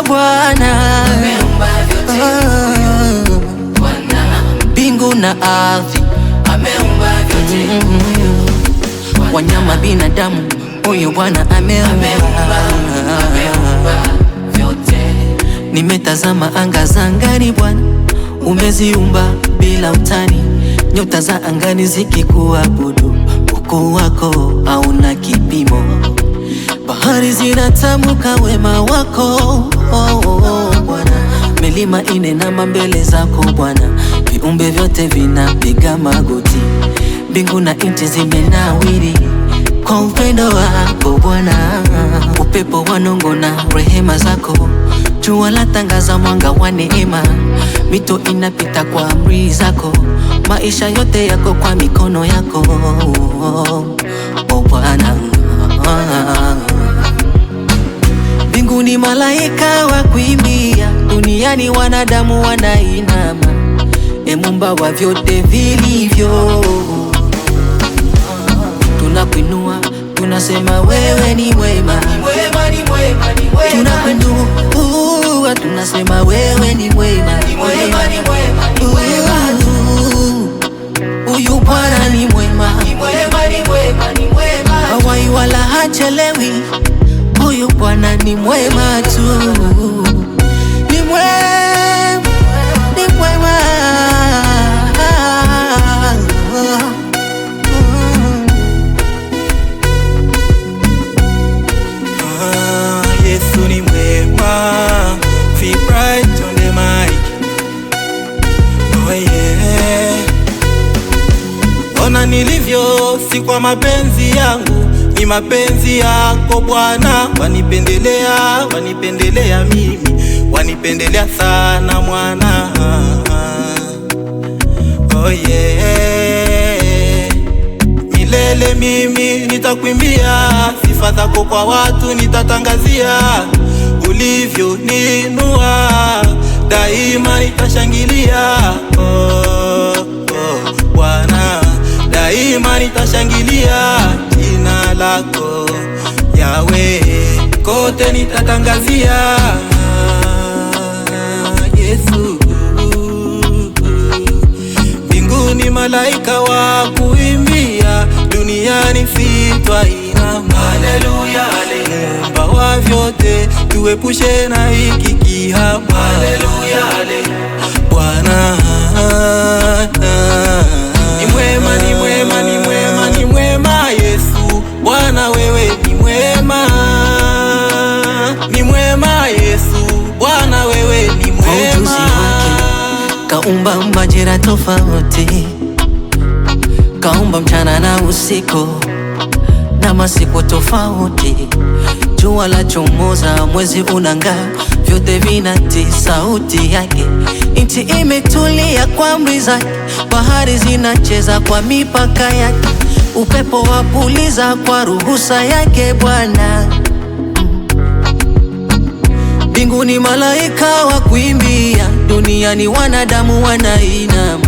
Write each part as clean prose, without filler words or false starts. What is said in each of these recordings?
Bwana, ameumba vyote huyu Bwana, mbingu na ardhi, ameumba vyote huyu wanyama, binadamu, huyu Bwana ameumba vyote. Nimetazama anga za angani Bwana, umeziumba bila utani, nyota za angani zikikuabudu, ukuu wako hauna kipimo. Bahari zinatamka wema wako Bwana, milima inenama mbele zako Bwana, viumbe vyote vinapiga magoti, mbingu na nchi zimenawiri kwa upendo wako Bwana. Upepo wanong'ona rehema zako, jua latangaza mwanga wa neema, mito inapita kwa amri zako, maisha yote yako kwa mikono yako Bwana. Mbinguni malaika wa kuimbia, duniani wanadamu wanainama, Muumba wa vyote vilivyo. Tunakuinua, tunasema wewe ni mwema, tunakuinua, tunasema wewe ni mwema, huyu Bwana ni mwema, hawai wala hachelewi, huyu Bwana ni mwema tu, ni mwema, ni mwema. Yesu ni mwema, feel bright on the mic. Oh yeah. Ona nilivyo, si kwa mapenzi yangu, ni mapenzi yako Bwana. Wanipendelea, wanipendelea mimi, wanipendelea sana mwana. Oh yeah. Milele mimi nitakuimbia, sifa zako kwa watu nitatangazia, ulivyo ninua daima nitashangilia. Bwana, daima nitashangilia jina lako Yawe, kote nitatangazia Yesu. Mbinguni malaika wa kuimbia, duniani sitwainama, haleluya, Muumba wa vyote, tuepushe na hiki kihama, haleluya, Bwana ni mwema, ni mwema, ni mwema, ni mwema Yesu. Bwana wewe ni mwema, ni mwema Yesu. Bwana wewe ni mwema. Kwa ujuzi wake kaumba majira tofauti, kaumba mchana na usiku na masiku tofauti, jua la chomoza, mwezi unang'aa, vyote vinatii sauti yake, nchi imetulia kwa amri zake, bahari zinacheza kwa mipaka yake, upepo wapuliza kwa ruhusa yake Bwana. Mbinguni malaika wa kuimbia, duniani wanadamu wanainama,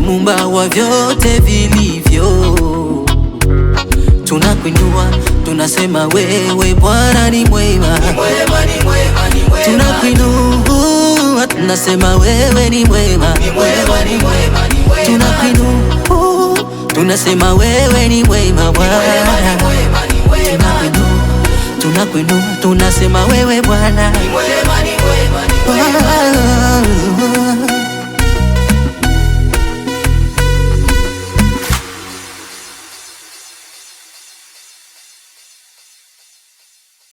Muumba wa vyote vilivyo. Tunakuinua, tunasema wewe Bwana ni mwema, tunakuinua, tunasema wewe ni mwema, tunakuinua, tunasema wewe ni mwema Bwana, tunakuinua, tunasema wewe Bwana.